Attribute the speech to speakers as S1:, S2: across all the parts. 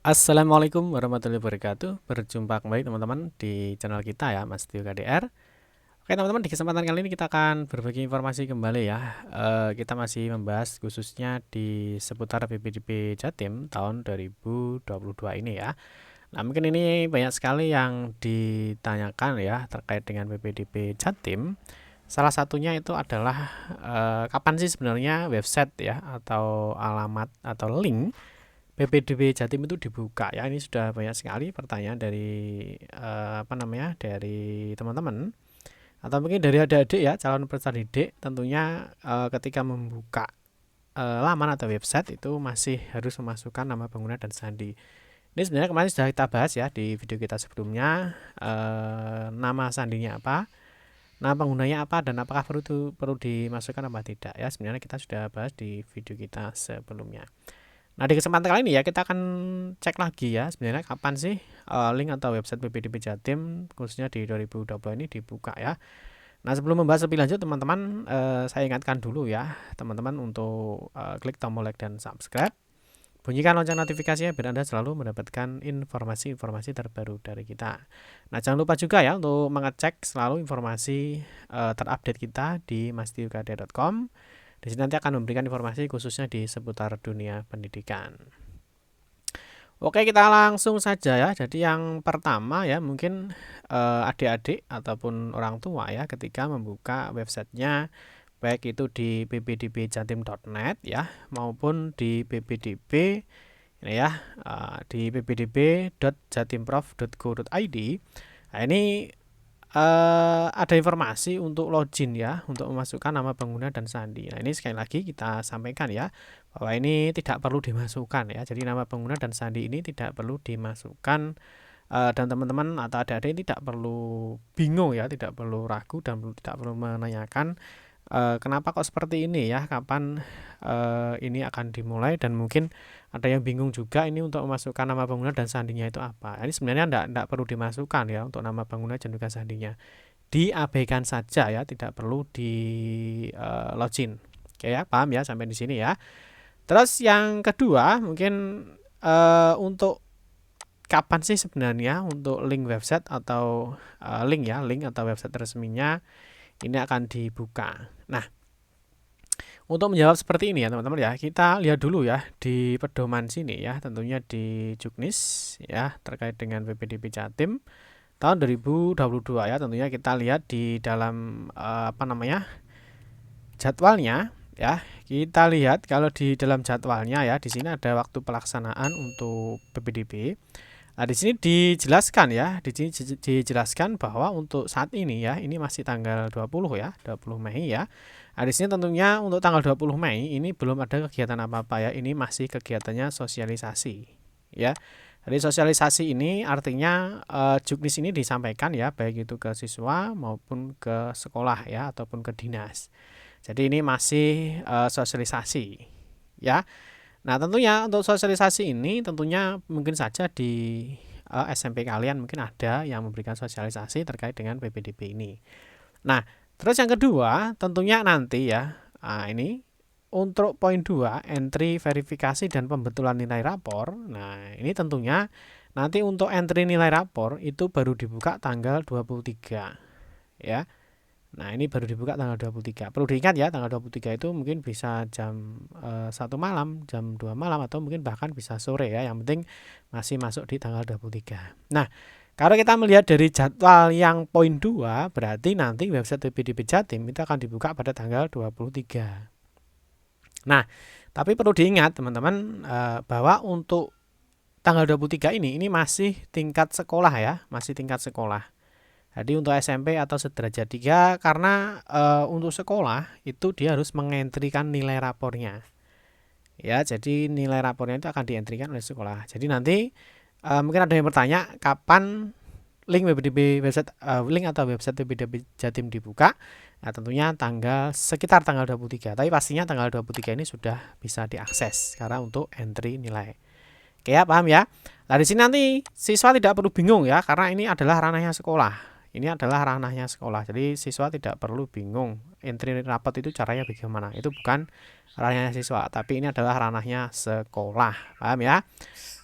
S1: Assalamualaikum warahmatullahi wabarakatuh. Berjumpa kembali teman-teman di channel kita ya, Mas Tio KDR. Oke teman-teman, di kesempatan kali ini kita akan berbagi informasi kembali ya. Kita masih membahas khususnya di seputar PPDB Jatim tahun 2022 ini ya. Nah mungkin ini banyak sekali yang ditanyakan ya terkait dengan PPDB Jatim. Salah satunya itu adalah kapan sih sebenarnya website ya atau alamat atau link PPDB Jatim itu dibuka ya. Ini sudah banyak sekali pertanyaan dari dari teman-teman atau mungkin dari adik-adik ya, calon peserta didik. Tentunya ketika membuka laman atau website itu masih harus memasukkan nama pengguna dan sandi. Ini sebenarnya kemarin sudah kita bahas ya di video kita sebelumnya, nama sandinya apa, nama penggunanya apa, dan apakah perlu dimasukkan apa tidak ya. Sebenarnya kita sudah bahas di video kita sebelumnya. Nah, di kesempatan kali ini ya kita akan cek lagi ya sebenarnya kapan sih link atau website PPDB Jatim khususnya di 2020 ini dibuka ya. Nah, sebelum membahas lebih lanjut teman-teman, saya ingatkan dulu ya teman-teman untuk klik tombol like dan subscribe. Bunyikan lonceng notifikasinya biar Anda selalu mendapatkan informasi-informasi terbaru dari kita. Nah, jangan lupa juga ya untuk mengecek selalu informasi terupdate kita di mastiukd.com. Di sini nanti akan memberikan informasi khususnya di seputar dunia pendidikan. Oke, kita langsung saja ya. Jadi yang pertama ya mungkin adik-adik ataupun orang tua ya ketika membuka websitenya baik itu di ppdbjatim.net ya maupun di ppdb ini ya di ppdb.jatimprof.go.id. Nah, ini ada informasi untuk login ya, untuk memasukkan nama pengguna dan sandi. Nah, ini sekali lagi kita sampaikan ya, bahwa ini tidak perlu dimasukkan ya. Jadi nama pengguna dan sandi ini tidak perlu dimasukkan, dan teman-teman atau adik-adik tidak perlu bingung ya, tidak perlu ragu dan tidak perlu menanyakan kenapa kok seperti ini ya, kapan ini akan dimulai, dan mungkin ada yang bingung juga ini untuk memasukkan nama pengguna dan sandinya itu apa. Ini sebenarnya tidak perlu dimasukkan ya untuk nama pengguna dan juga sandinya. Diabaikan saja ya, tidak perlu di login. Oke ya, paham ya sampai di sini ya. Terus yang kedua mungkin untuk kapan sih sebenarnya untuk link website atau link atau website resminya ini akan dibuka. Nah, untuk menjawab seperti ini ya teman-teman ya, kita lihat dulu ya di pedoman sini ya, tentunya di Juknis ya terkait dengan PPDB Jatim tahun 2022 ya. Tentunya kita lihat di dalam jadwalnya ya. Kita lihat kalau di dalam jadwalnya ya, di sini ada waktu pelaksanaan untuk PPDB. Nah, di sini dijelaskan ya, di sini dijelaskan bahwa untuk saat ini ya, ini masih tanggal 20 ya, 20 Mei ya. Nah, di sini tentunya untuk tanggal 20 Mei ini belum ada kegiatan apa-apa ya, ini masih kegiatannya sosialisasi ya. Jadi sosialisasi ini artinya Juknis ini disampaikan ya, baik itu ke siswa maupun ke sekolah ya, ataupun ke dinas. Jadi ini masih sosialisasi ya. Nah, tentunya untuk sosialisasi ini tentunya mungkin saja di SMP kalian mungkin ada yang memberikan sosialisasi terkait dengan PPDB ini. Nah, terus yang kedua tentunya nanti ya, ini untuk poin 2 entry verifikasi dan pembetulan nilai rapor. Nah, ini tentunya nanti untuk entry nilai rapor itu baru dibuka tanggal 23 ya. Nah, ini baru dibuka tanggal 23. Perlu diingat ya, tanggal 23 itu mungkin bisa jam 1 malam, jam 2 malam, atau mungkin bahkan bisa sore ya. Yang penting masih masuk di tanggal 23. Nah, kalau kita melihat dari jadwal yang poin 2, berarti nanti website PPDB Jatim itu akan dibuka pada tanggal 23. Nah, tapi perlu diingat teman-teman bahwa untuk tanggal 23 ini masih tingkat sekolah ya, masih tingkat sekolah. Jadi untuk SMP atau sederajat 3 karena untuk sekolah itu dia harus mengentrikan nilai rapornya. Ya, jadi nilai rapornya itu akan dientrikan oleh sekolah. Jadi nanti mungkin ada yang bertanya kapan link website link atau website PPDB Jatim dibuka. Nah, tentunya sekitar tanggal 23. Tapi pastinya tanggal 23 ini sudah bisa diakses karena untuk entry nilai. Oke ya, paham ya? Nah, di sini nanti siswa tidak perlu bingung ya karena ini adalah ranahnya sekolah. Ini adalah ranahnya sekolah. Jadi siswa tidak perlu bingung entry rapot itu caranya bagaimana. Itu bukan ranahnya siswa, tapi ini adalah ranahnya sekolah. Paham ya?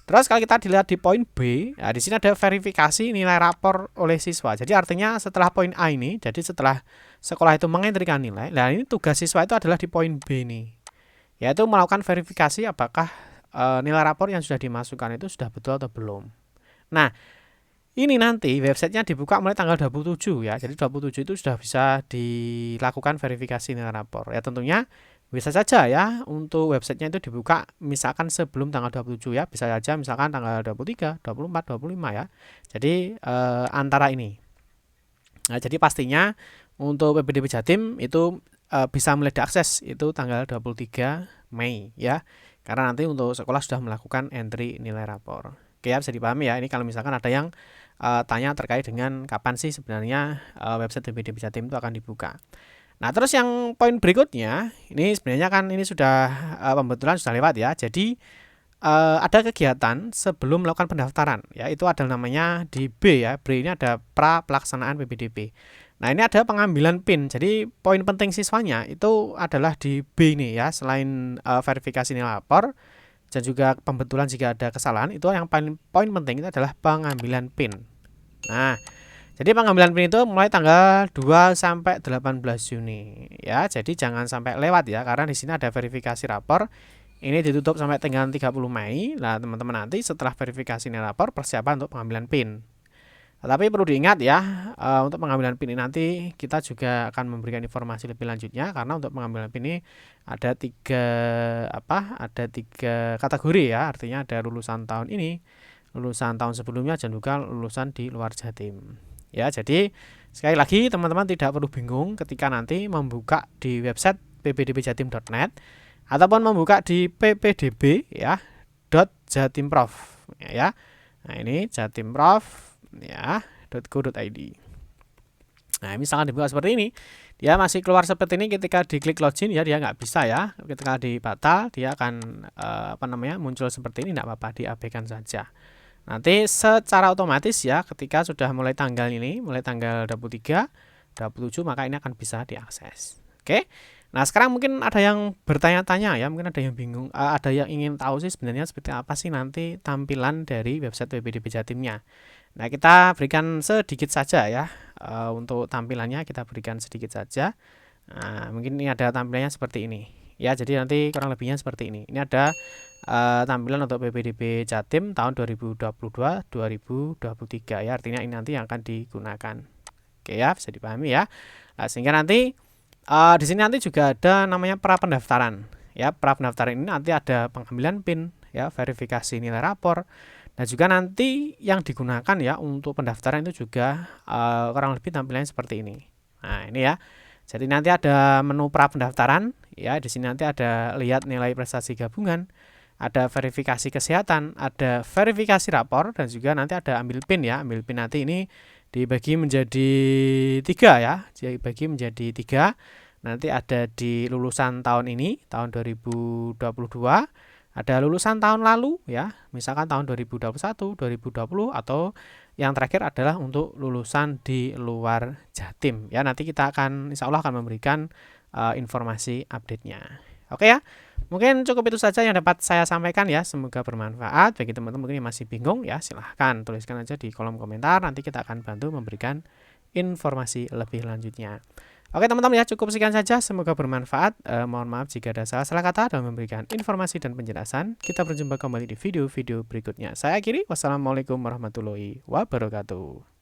S1: Terus kalau kita dilihat di poin B, nah di sini ada verifikasi nilai rapor oleh siswa. Jadi artinya setelah poin A ini, jadi setelah sekolah itu mengentrikan nilai, nah ini tugas siswa itu adalah di poin B nih, yaitu melakukan verifikasi apakah nilai rapor yang sudah dimasukkan itu sudah betul atau belum. Nah, ini nanti websitenya dibuka mulai tanggal 27 ya. Jadi 27 itu sudah bisa dilakukan verifikasi nilai rapor. Ya tentunya bisa saja ya untuk websitenya itu dibuka misalkan sebelum tanggal 27 ya. Bisa saja misalkan tanggal 23, 24, 25 ya. Jadi antara ini. Nah, jadi pastinya untuk PPDB Jatim itu bisa mulai diakses itu tanggal 23 Mei ya. Karena nanti untuk sekolah sudah melakukan entry nilai rapor. Oke ya, bisa dipahami ya. Ini kalau misalkan ada yang tanya terkait dengan kapan sih sebenarnya website PPDB Jatim itu akan dibuka. Nah, terus yang poin berikutnya, ini sebenarnya kan ini sudah pembetulan sudah lewat ya. Jadi ada kegiatan sebelum melakukan pendaftaran, ya itu adalah namanya di B ya. B ini ada pra pelaksanaan PPDB. Nah, ini ada pengambilan PIN. Jadi poin penting siswanya itu adalah di B ini ya. Selain verifikasi nilai rapor dan juga pembetulan jika ada kesalahan, itu yang paling poin penting itu adalah pengambilan PIN. Nah, jadi pengambilan PIN itu mulai tanggal 2 sampai 18 Juni ya. Jadi jangan sampai lewat ya, karena di sini ada verifikasi rapor. Ini ditutup sampai tanggal 30 Mei. Nah, teman-teman nanti setelah verifikasi nilai rapor persiapan untuk pengambilan PIN. Tetapi perlu diingat ya, untuk pengambilan PIN ini nanti kita juga akan memberikan informasi lebih lanjutnya, karena untuk pengambilan PIN ini ada tiga kategori ya. Artinya ada lulusan tahun ini, lulusan tahun sebelumnya, dan juga lulusan di luar Jatim. Ya, jadi sekali lagi teman-teman tidak perlu bingung ketika nanti membuka di website ppdbjatim.net ataupun membuka di ppdb ya .jatimprof ya. Nah, ini jatimprof ya .go.id. Nah, misalkan dibuka seperti ini, dia masih keluar seperti ini ketika diklik login ya, dia nggak bisa ya. Ketika dibatal dia akan muncul seperti ini, nggak apa-apa, diabaikan saja. Nanti secara otomatis ya ketika sudah mulai tanggal 23, 27 maka ini akan bisa diakses. Oke. Nah, sekarang mungkin ada yang bertanya-tanya ya, mungkin ada yang bingung, ada yang ingin tahu sih sebenarnya seperti apa sih nanti tampilan dari website PPDB Jatimnya. Nah, kita berikan sedikit saja ya, untuk tampilannya kita berikan sedikit saja. Nah, mungkin ini ada tampilannya seperti ini ya, jadi nanti kurang lebihnya seperti ini. Ini ada tampilan untuk PPDB Jatim tahun 2022-2023 ya, artinya ini nanti yang akan digunakan. Oke ya, bisa dipahami ya. Nah, sehingga nanti di sini nanti juga ada namanya pra pendaftaran ya. Pra pendaftaran ini nanti ada pengambilan PIN ya, verifikasi nilai rapor, dan juga nanti yang digunakan ya untuk pendaftaran itu juga kurang lebih tampilannya seperti ini. Nah, ini ya. Jadi nanti ada menu pra pendaftaran ya, di sini nanti ada lihat nilai prestasi gabungan, ada verifikasi kesehatan, ada verifikasi rapor, dan juga nanti ada ambil PIN ya. Ambil PIN nanti ini dibagi menjadi 3 ya, dibagi menjadi 3. Nanti ada di lulusan tahun ini, tahun 2022, ada lulusan tahun lalu ya, misalkan tahun 2021, 2020, atau yang terakhir adalah untuk lulusan di luar Jatim ya. Nanti kita akan insya Allah akan memberikan informasi update-nya. Oke ya, mungkin cukup itu saja yang dapat saya sampaikan ya. Semoga bermanfaat. Bagi teman-teman yang masih bingung ya, silahkan tuliskan aja di kolom komentar. Nanti kita akan bantu memberikan informasi lebih lanjutnya. Oke teman-teman ya, cukup sekian saja. Semoga bermanfaat. Mohon maaf jika ada salah kata dalam memberikan informasi dan penjelasan. Kita berjumpa kembali di video-video berikutnya. Saya akhiri. Wassalamualaikum warahmatullahi wabarakatuh.